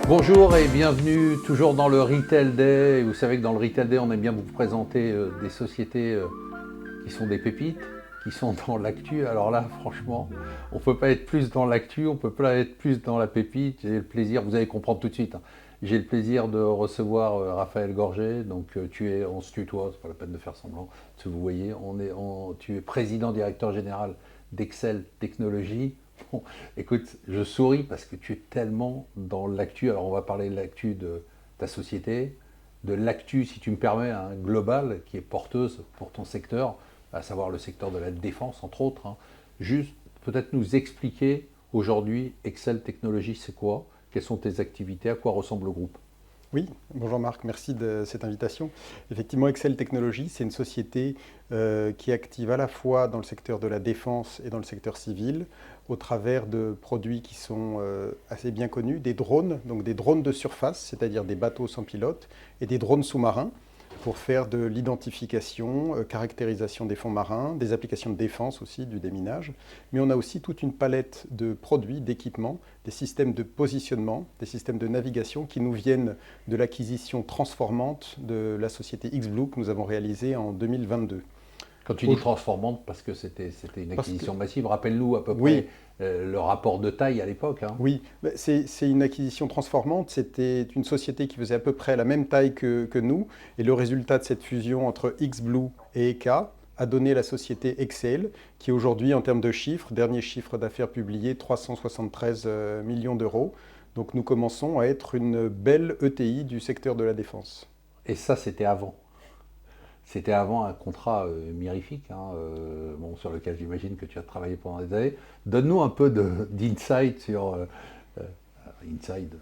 Bonjour et bienvenue toujours dans le Retail Day. Vous savez que dans le Retail Day, on aime bien vous présenter des sociétés qui sont des pépites, qui sont dans l'actu. Alors là, franchement, on ne peut pas être plus dans l'actu, on ne peut pas être plus dans la pépite. J'ai le plaisir, vous allez comprendre tout de suite, hein. J'ai le plaisir de recevoir Raphaël Gorgé. Donc on se tutoie, c'est pas la peine de faire semblant. Vous voyez, tu es président directeur général d'Excel Technologies. Bon, écoute, je souris parce que tu es tellement dans l'actu. Alors, on va parler de l'actu de ta société, de l'actu, si tu me permets, hein, globale, qui est porteuse pour ton secteur, à savoir le secteur de la défense, entre autres, hein. Juste, peut-être nous expliquer aujourd'hui, Excel Technologies, c'est quoi? Quelles sont tes activités? À quoi ressemble le groupe? Oui, bonjour Marc, merci de cette invitation. Effectivement, Excel Technologies, c'est une société qui est active à la fois dans le secteur de la défense et dans le secteur civil, au travers de produits qui sont assez bien connus, des drones, donc des drones de surface, c'est-à-dire des bateaux sans pilote, et des drones sous-marins, pour faire de l'identification, caractérisation des fonds marins, des applications de défense aussi, du déminage. Mais on a aussi toute une palette de produits, d'équipements, des systèmes de positionnement, des systèmes de navigation qui nous viennent de l'acquisition transformante de la société X-Blue que nous avons réalisée en 2022. Quand tu dis transformante, parce que c'était une acquisition massive, rappelle-nous à peu Oui, près le rapport de taille à l'époque, hein. oui, c'est une acquisition transformante. C'était une société qui faisait à peu près la même taille que nous. Et le résultat de cette fusion entre X-Blue et ECA a donné la société Excel, qui aujourd'hui, en termes de chiffres, dernier chiffre d'affaires publié, 373 millions d'euros. Donc nous commençons à être une belle ETI du secteur de la défense. Et ça, c'était avant. C'était avant un contrat mirifique, hein, bon, sur lequel j'imagine que tu as travaillé pendant des années. Donne-nous un peu d'insight sur inside.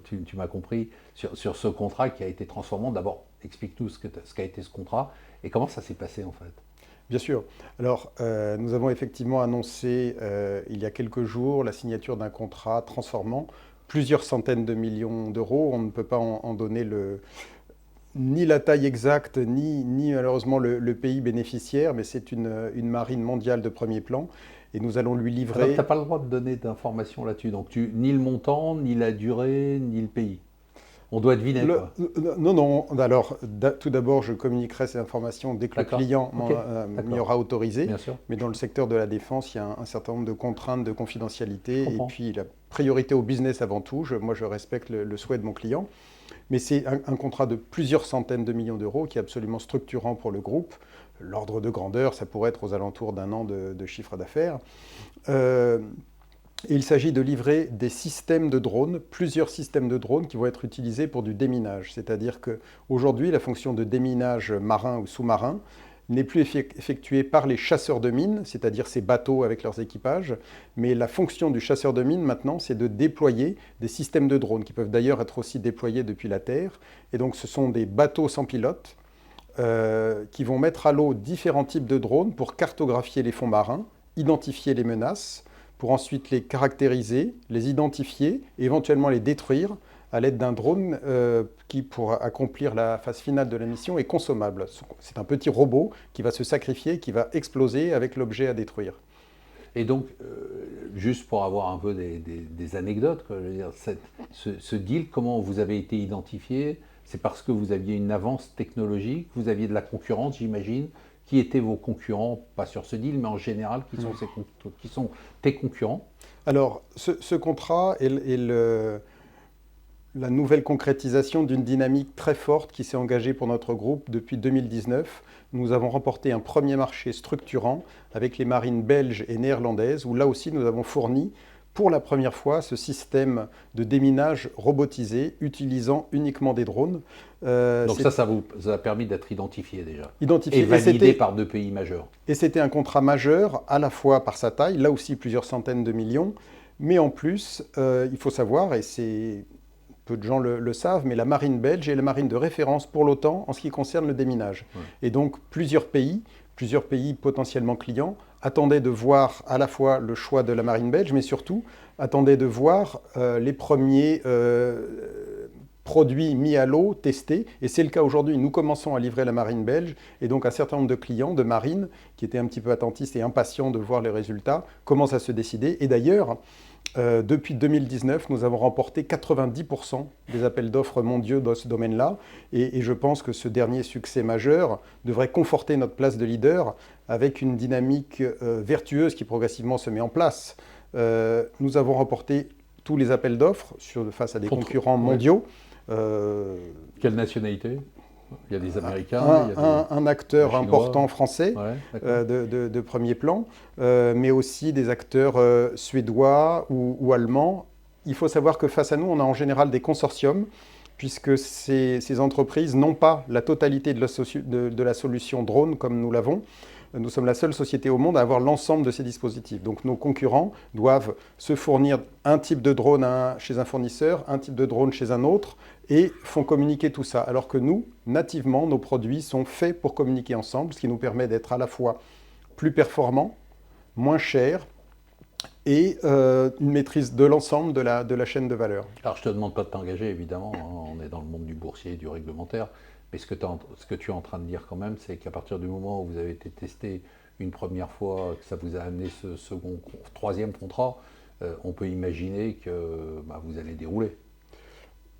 Tu m'as compris sur ce contrat qui a été transformant. D'abord, explique-nous ce qu'a été ce contrat et comment ça s'est passé en fait. Bien sûr. Alors, nous avons effectivement annoncé il y a quelques jours la signature d'un contrat transformant plusieurs centaines de millions d'euros. On ne peut pas en donner ni la taille exacte, ni malheureusement le pays bénéficiaire, mais c'est une marine mondiale de premier plan. Et nous allons lui Alors, tu livrer. n'as pas le droit de donner d'informations là-dessus. Donc, ni le montant, ni la durée, ni le pays. On doit deviner quoi. Non, non. Alors, tout d'abord, je communiquerai ces informations dès que le D'accord. client Ok. m'y D'accord. aura autorisé. Bien sûr. Mais dans le secteur de la défense, il y a un certain nombre de contraintes de Je confidentialité. Et comprends. puis, la priorité au business avant tout. Moi, je respecte le souhait de mon client. Mais c'est un contrat de plusieurs centaines de millions d'euros qui est absolument structurant pour le groupe. L'ordre de grandeur, ça pourrait être aux alentours d'un an de chiffre d'affaires. Euh, et il s'agit de livrer des systèmes de drones, plusieurs systèmes de drones qui vont être utilisés pour du déminage. C'est-à-dire qu'aujourd'hui, la fonction de déminage marin ou sous-marin n'est plus effectuée par les chasseurs de mines, c'est-à-dire ces bateaux avec leurs équipages, mais la fonction du chasseur de mines maintenant, c'est de déployer des systèmes de drones qui peuvent d'ailleurs être aussi déployés depuis la Terre. Et donc ce sont des bateaux sans pilote qui vont mettre à l'eau différents types de drones pour cartographier les fonds marins, identifier les menaces, pour ensuite les caractériser, les identifier et éventuellement les détruire à l'aide d'un drone qui, pour accomplir la phase finale de la mission, est consommable. C'est un petit robot qui va se sacrifier, qui va exploser avec l'objet à détruire. Et donc, juste pour avoir un peu des anecdotes, quoi, je veux dire, ce deal, comment vous avez été identifié? C'est parce que vous aviez une avance technologique, vous aviez de la concurrence, j'imagine. Qui étaient vos concurrents, pas sur ce deal, mais en général, qui sont tes concurrents? Alors, ce contrat est la nouvelle concrétisation d'une dynamique très forte qui s'est engagée pour notre groupe depuis 2019. Nous avons remporté un premier marché structurant avec les marines belges et néerlandaises, où là aussi nous avons fourni pour la première fois ce système de déminage robotisé utilisant uniquement des drones. Donc ça vous a permis d'être identifié déjà. Identifié. Et validé par deux pays majeurs. Et c'était un contrat majeur, à la fois par sa taille, là aussi plusieurs centaines de millions, mais en plus, il faut savoir, et peu de gens le savent, mais la marine belge est la marine de référence pour l'OTAN en ce qui concerne le déminage. Ouais. Et donc plusieurs pays potentiellement clients, attendaient de voir à la fois le choix de la marine belge, mais surtout attendaient de voir les premiers produits mis à l'eau, testés. Et c'est le cas aujourd'hui. Nous commençons à livrer la marine belge. Et donc un certain nombre de clients, de marines, qui étaient un petit peu attentistes et impatients de voir les résultats, commencent à se décider. Et d'ailleurs, Depuis 2019, nous avons remporté 90% des appels d'offres mondiaux dans ce domaine-là. Et je pense que ce dernier succès majeur devrait conforter notre place de leader avec une dynamique vertueuse qui progressivement se met en place. Nous avons remporté tous les appels d'offres face à des concurrents mondiaux. Quelle nationalité ? Il y a des Américains, un acteur Chinois, important français de premier plan, mais aussi des acteurs suédois ou allemands. Il faut savoir que face à nous, on a en général des consortiums, puisque ces entreprises n'ont pas la totalité de la solution drone comme nous l'avons. Nous sommes la seule société au monde à avoir l'ensemble de ces dispositifs. Donc nos concurrents doivent se fournir un type de drone chez un fournisseur, un type de drone chez un autre, et font communiquer tout ça. Alors que nous, nativement, nos produits sont faits pour communiquer ensemble, ce qui nous permet d'être à la fois plus performants, moins chers, et une maîtrise de l'ensemble de la chaîne de valeur. Alors je ne te demande pas de t'engager, évidemment, hein, on est dans le monde du boursier et du réglementaire, mais ce que tu es en train de dire quand même, c'est qu'à partir du moment où vous avez été testé une première fois, que ça vous a amené ce troisième contrat, on peut imaginer que vous allez dérouler.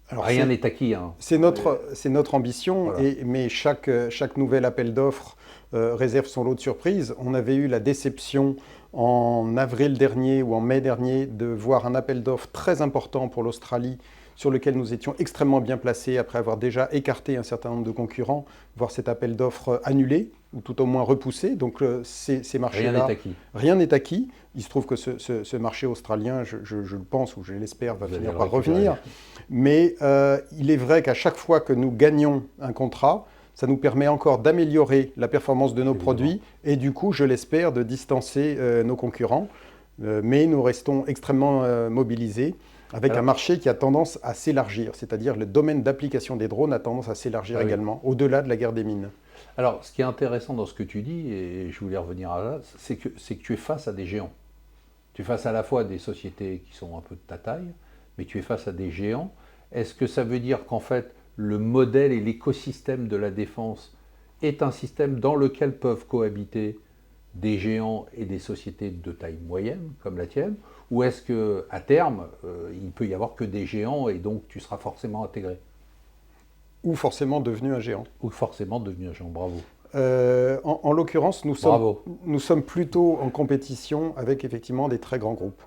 Alors, rien n'est acquis. Hein. C'est notre ambition, voilà. Mais chaque nouvel appel d'offres réserve son lot de surprises. On avait eu la déception en avril dernier ou en mai dernier de voir un appel d'offres très important pour l'Australie sur lequel nous étions extrêmement bien placés après avoir déjà écarté un certain nombre de concurrents, voir cet appel d'offres annulé ou tout au moins repoussé. Donc ces marchés-là, rien n'est acquis. Rien n'est acquis. Il se trouve que ce marché australien, je le pense ou je l'espère, va finir par revenir. Mais il est vrai qu'à chaque fois que nous gagnons un contrat, ça nous permet encore d'améliorer la performance de nos produits et du coup, je l'espère, de distancer nos concurrents. Mais nous restons extrêmement mobilisés avec un marché qui a tendance à s'élargir, c'est-à-dire le domaine d'application des drones a tendance à s'élargir également, au-delà de la guerre des mines. Alors, ce qui est intéressant dans ce que tu dis, et je voulais revenir à là, c'est que tu es face à des géants. Tu es face à la fois à des sociétés qui sont un peu de ta taille, mais tu es face à des géants. Est-ce que ça veut dire qu'en fait, le modèle et l'écosystème de la défense est un système dans lequel peuvent cohabiter des géants et des sociétés de taille moyenne, comme la tienne, ou est-ce qu'à terme, il ne peut y avoir que des géants et donc tu seras forcément intégré ? Ou forcément devenu un géant. Ou forcément devenu un géant, bravo. En l'occurrence, nous sommes plutôt en compétition avec effectivement des très grands groupes.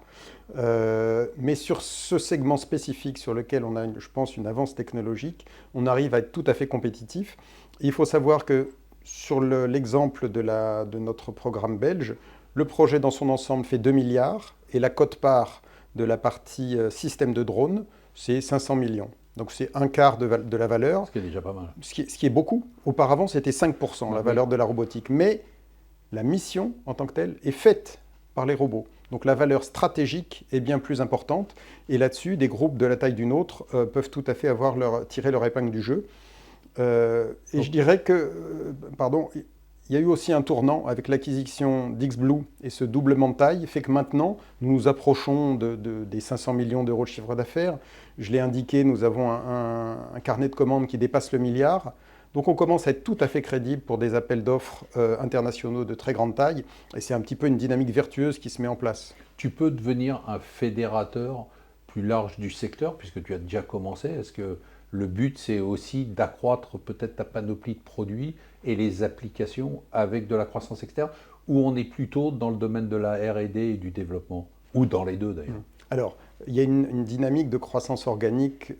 Mais sur ce segment spécifique sur lequel on a, je pense, une avance technologique, on arrive à être tout à fait compétitif. Il faut savoir que sur l'exemple de notre programme belge, le projet dans son ensemble fait 2 milliards et la quote-part de la partie système de drone, c'est 500 millions. Donc c'est un quart de la valeur. Ce qui est déjà pas mal. Ce qui est beaucoup. Auparavant, c'était 5% la valeur de la robotique. Mais la mission en tant que telle est faite par les robots. Donc la valeur stratégique est bien plus importante. Et là-dessus, des groupes de la taille d'une autre peuvent tout à fait tirer leur épingle du jeu. Je dirais que, il y a eu aussi un tournant avec l'acquisition d'XBlue et ce doublement de taille fait que maintenant, nous nous approchons des 500 millions d'euros de chiffre d'affaires. Je l'ai indiqué, nous avons un carnet de commandes qui dépasse le milliard. Donc on commence à être tout à fait crédible pour des appels d'offres internationaux de très grande taille. Et c'est un petit peu une dynamique vertueuse qui se met en place. Tu peux devenir un fédérateur plus large du secteur, puisque tu as déjà commencé. Est-ce que le but, c'est aussi d'accroître peut-être ta panoplie de produits et les applications avec de la croissance externe, ou on est plutôt dans le domaine de la R&D et du développement, ou dans les deux d'ailleurs? Alors, il y a une dynamique de croissance organique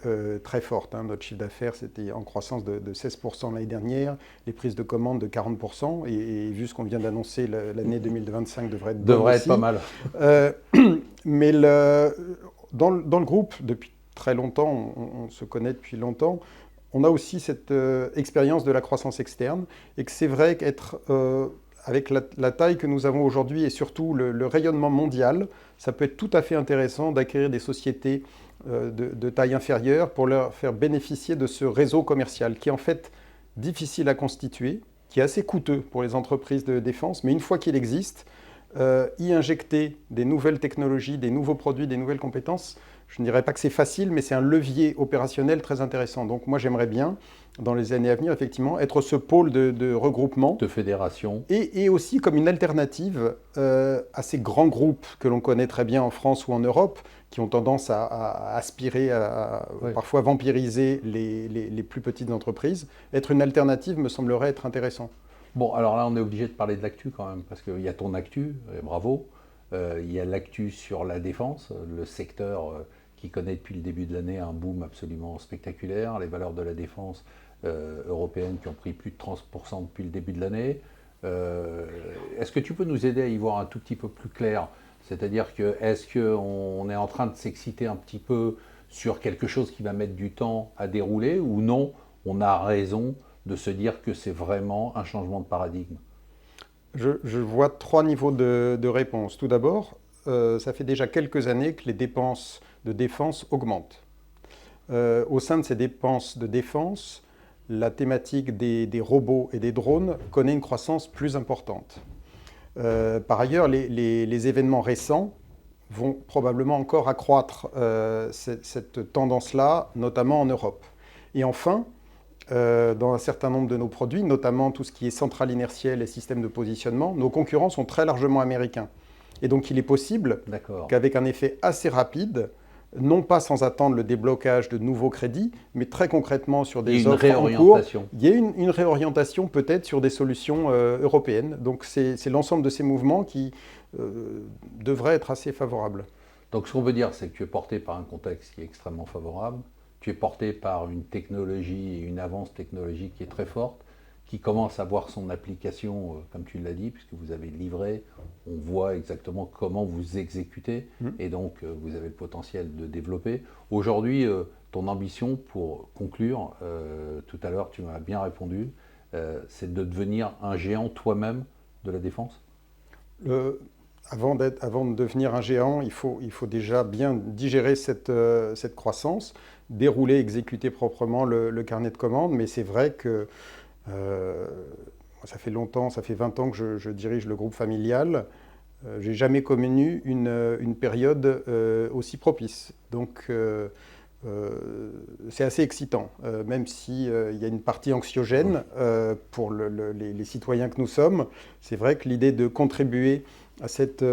très forte. Notre chiffre d'affaires, c'était en croissance de 16% l'année dernière, les prises de commandes de 40%, et vu ce qu'on vient d'annoncer, l'année 2025 devrait être pas mal. Mais dans le groupe, depuis très longtemps, on se connaît depuis longtemps, on a aussi cette expérience de la croissance externe, et que c'est vrai qu'être avec la taille que nous avons aujourd'hui et surtout le rayonnement mondial, ça peut être tout à fait intéressant d'acquérir des sociétés de taille inférieure pour leur faire bénéficier de ce réseau commercial qui est en fait difficile à constituer, qui est assez coûteux pour les entreprises de défense, mais une fois qu'il existe, y injecter des nouvelles technologies, des nouveaux produits, des nouvelles compétences je ne dirais pas que c'est facile, mais c'est un levier opérationnel très intéressant. Donc moi, j'aimerais bien, dans les années à venir, effectivement, être ce pôle de regroupement. De fédération. Et aussi comme une alternative à ces grands groupes que l'on connaît très bien en France ou en Europe, qui ont tendance à aspirer, Oui. parfois vampiriser les plus petites entreprises. Être une alternative me semblerait être intéressant. Bon, alors là, on est obligé de parler de l'actu quand même, parce qu'il y a ton actu, et bravo. Il y a l'actu sur la défense, le secteur qui connaît depuis le début de l'année un boom absolument spectaculaire. Les valeurs de la défense européenne qui ont pris plus de 30% depuis le début de l'année. Est-ce que tu peux nous aider à y voir un tout petit peu plus clair? C'est-à-dire que est-ce qu'on est en train de s'exciter un petit peu sur quelque chose qui va mettre du temps à dérouler ou non, on a raison de se dire que c'est vraiment un changement de paradigme? Je vois trois niveaux de réponse. Tout d'abord, ça fait déjà quelques années que les dépenses de défense augmentent. Au sein de ces dépenses de défense, la thématique des robots et des drones connaît une croissance plus importante. Par ailleurs, les événements récents vont probablement encore accroître cette tendance-là, notamment en Europe. Et enfin, dans un certain nombre de nos produits, notamment tout ce qui est centrale inertielle et système de positionnement, nos concurrents sont très largement américains. Et donc il est possible qu'avec un effet assez rapide, non pas sans attendre le déblocage de nouveaux crédits, mais très concrètement sur des offres en cours, il y a une réorientation peut-être sur des solutions européennes. Donc c'est l'ensemble de ces mouvements qui devraient être assez favorables. Donc ce qu'on veut dire, c'est que tu es porté par un contexte qui est extrêmement favorable, tu es porté par une technologie et une avance technologique qui est très forte, qui commence à voir son application, comme tu l'as dit, puisque vous avez livré, on voit exactement comment vous exécutez, et donc vous avez le potentiel de développer. Aujourd'hui, ton ambition, pour conclure, tout à l'heure tu m'as bien répondu, c'est de devenir un géant toi-même de la défense? Avant de devenir un géant, il faut déjà bien digérer cette croissance, dérouler, exécuter proprement le carnet de commandes, mais c'est vrai que ça fait longtemps, ça fait 20 ans que je dirige le groupe familial. J'ai jamais connu une période aussi propice. Donc c'est assez excitant, même s'il y a une partie anxiogène pour les citoyens que nous sommes. C'est vrai que l'idée de contribuer à cette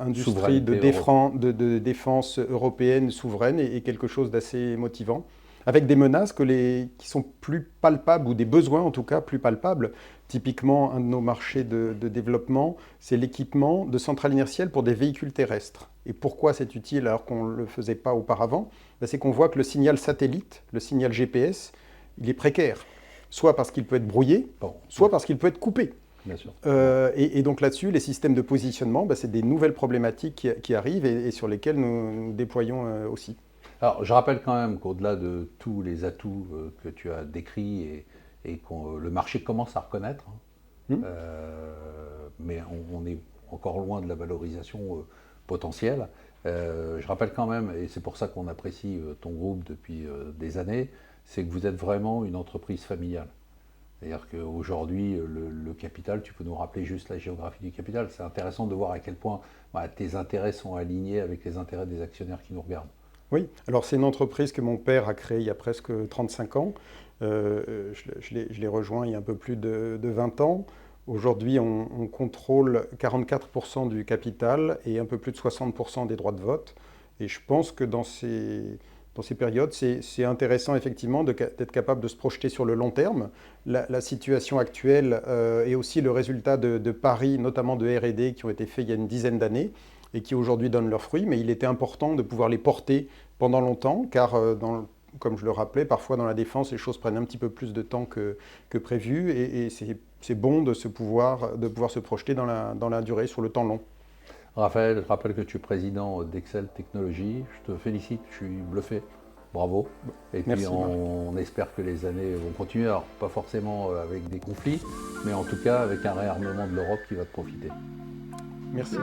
industrie de défense européenne souveraine est quelque chose d'assez motivant, avec des menaces qui sont plus palpables, ou des besoins en tout cas plus palpables. Typiquement, un de nos marchés de développement, c'est l'équipement de centrales inertielles pour des véhicules terrestres. Et pourquoi c'est utile alors qu'on ne le faisait pas auparavant? C'est qu'on voit que le signal satellite, le signal GPS, il est précaire. Soit parce qu'il peut être brouillé, soit parce qu'il peut être coupé. Bien sûr. Et donc là-dessus, les systèmes de positionnement, c'est des nouvelles problématiques qui arrivent et sur lesquelles nous déployons aussi. Alors, je rappelle quand même qu'au-delà de tous les atouts que tu as décrits et que le marché commence à reconnaître, mais on est encore loin de la valorisation potentielle. Je rappelle quand même, et c'est pour ça qu'on apprécie ton groupe depuis des années, c'est que vous êtes vraiment une entreprise familiale. C'est-à-dire qu'aujourd'hui, le capital, tu peux nous rappeler juste la géographie du capital. C'est intéressant de voir à quel point tes intérêts sont alignés avec les intérêts des actionnaires qui nous regardent. Oui, alors c'est une entreprise que mon père a créée il y a presque 35 ans. Je l'ai rejoint il y a un peu plus de 20 ans. Aujourd'hui, on contrôle 44% du capital et un peu plus de 60% des droits de vote. Et je pense que dans ces périodes, c'est intéressant effectivement d'être capable de se projeter sur le long terme. La situation actuelle est aussi le résultat de paris, notamment de R&D, qui ont été faits il y a une dizaine d'années et qui aujourd'hui donnent leurs fruits. Mais il était important de pouvoir les porter pendant longtemps, car comme je le rappelais, parfois dans la défense, les choses prennent un petit peu plus de temps que prévu. Et c'est bon de pouvoir se projeter dans la durée, sur le temps long. Raphaël, je rappelle que tu es président d'Excel Technologies. Je te félicite, je suis bluffé. Bravo. Et puis on espère que les années vont continuer. Alors, pas forcément avec des conflits, mais en tout cas avec un réarmement de l'Europe qui va te profiter. Merci.